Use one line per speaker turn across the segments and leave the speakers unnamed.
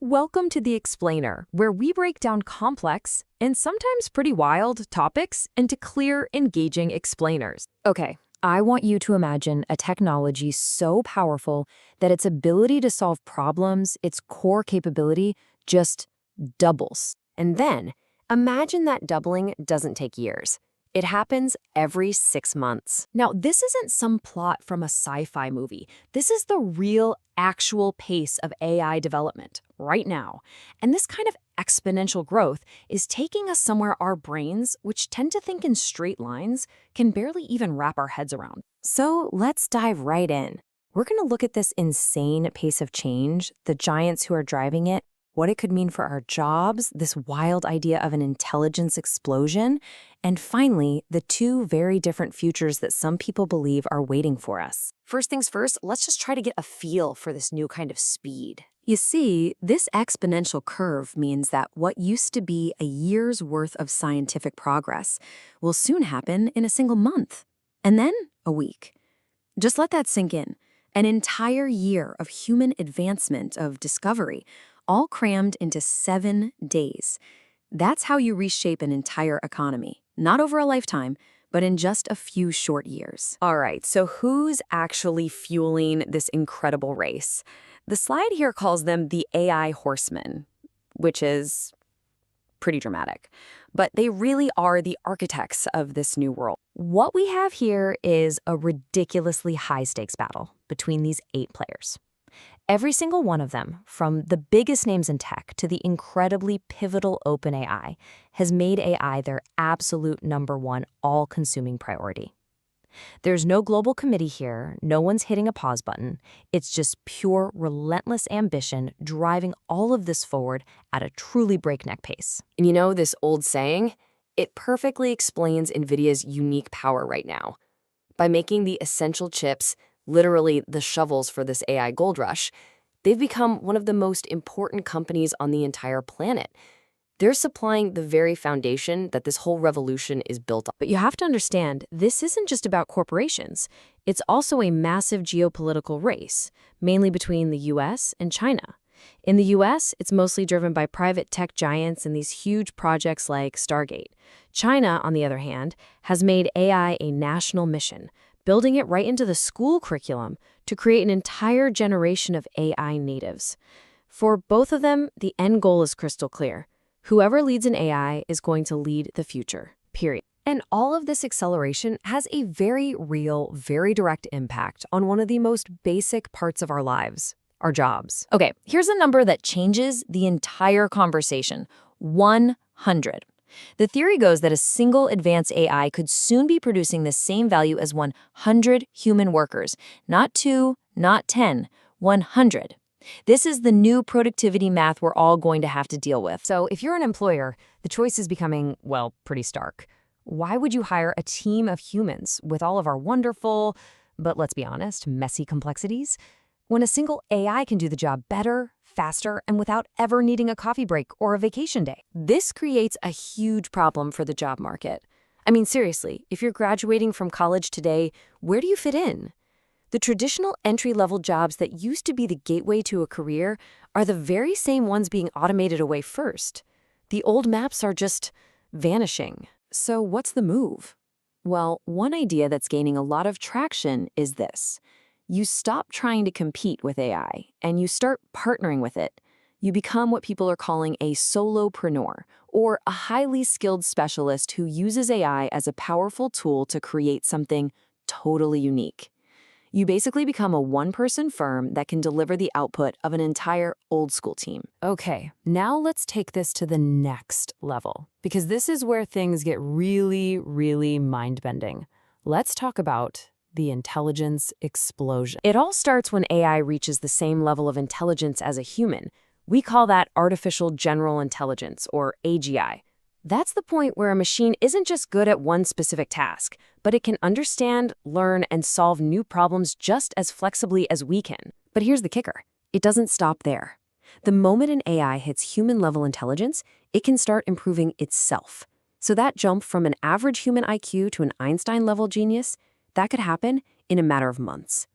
Welcome to The Explainer, where we break down complex and sometimes pretty wild topics into clear, engaging explainers. Okay, I want you to imagine a technology so powerful that its ability to solve problems, its core capability, just doubles. And then, imagine that doubling doesn't take years. It happens every 6 months. Now, this isn't some plot from a sci-fi movie. This is the real, actual pace of AI development right now. And this kind of exponential growth is taking us somewhere our brains, which tend to think in straight lines, can barely even wrap our heads around. So let's dive right in. We're going to look at this insane pace of change, the giants who are driving it, what it could mean for our jobs, this wild idea of an intelligence explosion, and finally, the two very different futures that some people believe are waiting for us. First things first, let's just try to get a feel for this new kind of speed. You see, this exponential curve means that what used to be a year's worth of scientific progress will soon happen in a single month, and then a week. Just let that sink in. An entire year of human advancement, of discovery, all crammed into 7 days. That's how you reshape an entire economy. Not over a lifetime, but in just a few short years. All right, so who's actually fueling this incredible race? The slide here calls them the AI horsemen, which is pretty dramatic. But they really are the architects of this new world. What we have here is a ridiculously high-stakes battle between these 8 players. Every single one of them, from the biggest names in tech to the incredibly pivotal OpenAI, has made AI their absolute #1 all-consuming priority. There's no global committee here, no one's hitting a pause button. It's just pure, relentless ambition driving all of this forward at a truly breakneck pace. And you know this old saying? It perfectly explains NVIDIA's unique power right now. By making the essential chips, literally the shovels for this AI gold rush, they've become one of the most important companies on the entire planet. They're supplying the very foundation that this whole revolution is built on. But you have to understand, this isn't just about corporations. It's also a massive geopolitical race, mainly between the US and China. In the US, it's mostly driven by private tech giants and these huge projects like Stargate. China, on the other hand, has made AI a national mission, building it right into the school curriculum to create an entire generation of AI natives. For both of them, the end goal is crystal clear. Whoever leads in AI is going to lead the future, period. And all of this acceleration has a very real, very direct impact on one of the most basic parts of our lives, our jobs. Okay, here's a number that changes the entire conversation: 100. The theory goes that a single advanced AI could soon be producing the same value as 100 human workers. Not 2, not 10, 100. This is the new productivity math we're all going to have to deal with. So if you're an employer, the choice is becoming, well, pretty stark. Why would you hire a team of humans with all of our wonderful, but let's be honest, messy complexities, when a single AI can do the job better, faster, and without ever needing a coffee break or a vacation day? This creates a huge problem for the job market. I mean, seriously, if you're graduating from college today, where do you fit in? The traditional entry-level jobs that used to be the gateway to a career are the very same ones being automated away first. The old maps are just vanishing. So what's the move? Well, one idea that's gaining a lot of traction is this. You stop trying to compete with AI, and you start partnering with it. You become what people are calling a solopreneur, or a highly skilled specialist who uses AI as a powerful tool to create something totally unique. You basically become a one-person firm that can deliver the output of an entire old-school team. Okay, now let's take this to the next level, because this is where things get really, really mind-bending. Let's talk about the intelligence explosion. It all starts when AI reaches the same level of intelligence as a human. We call that artificial general intelligence, or AGI. That's the point where a machine isn't just good at one specific task, but it can understand, learn, and solve new problems just as flexibly as we can. But here's the kicker. It doesn't stop there. The moment an AI hits human-level intelligence, it can start improving itself. So that jump from an average human IQ to an Einstein-level genius, that could happen in a matter of months.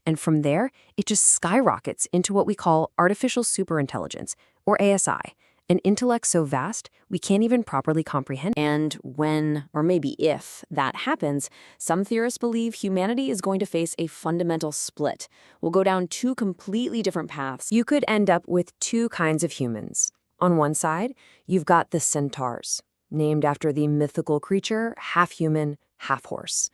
And from there, it just skyrockets into what we call artificial superintelligence, or ASI, an intellect so vast we can't even properly comprehend. And when, or maybe if, that happens, some theorists believe humanity is going to face a fundamental split. We'll go down two completely different paths. You could end up with two kinds of humans. On one side, you've got the centaurs, named after the mythical creature, half human, half horse.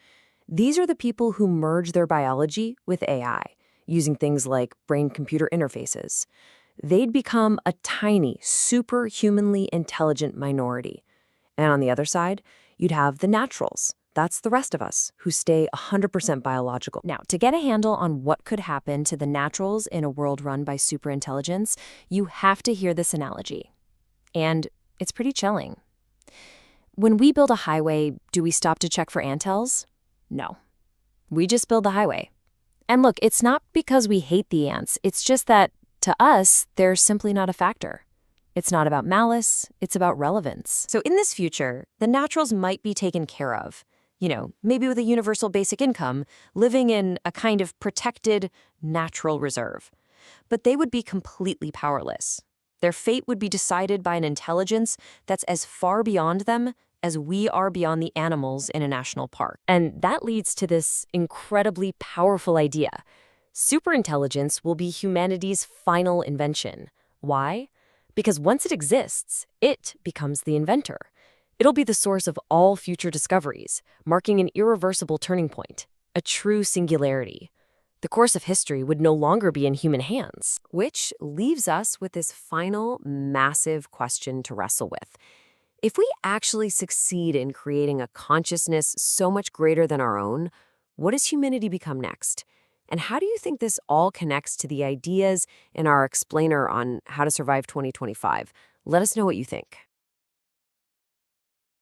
These are the people who merge their biology with AI, using things like brain-computer interfaces. They'd become a tiny, superhumanly intelligent minority. And on the other side, you'd have the naturals. That's the rest of us, who stay 100% biological. Now, to get a handle on what could happen to the naturals in a world run by superintelligence, you have to hear this analogy. And it's pretty chilling. When we build a highway, do we stop to check for anthills? No. We just build the highway. And look, it's not because we hate the ants. It's just that, to us, they're simply not a factor. It's not about malice, it's about relevance. So in this future, the naturals might be taken care of. Maybe with a universal basic income, living in a kind of protected natural reserve. But they would be completely powerless. Their fate would be decided by an intelligence that's as far beyond them as we are beyond the animals in a national park. And that leads to this incredibly powerful idea. Superintelligence will be humanity's final invention. Why? Because once it exists, it becomes the inventor. It'll be the source of all future discoveries, marking an irreversible turning point, a true singularity. The course of history would no longer be in human hands, which leaves us with this final, massive question to wrestle with. If we actually succeed in creating a consciousness so much greater than our own, what does humanity become next? And how do you think this all connects to the ideas in our explainer on how to survive 2025? Let us know what you think.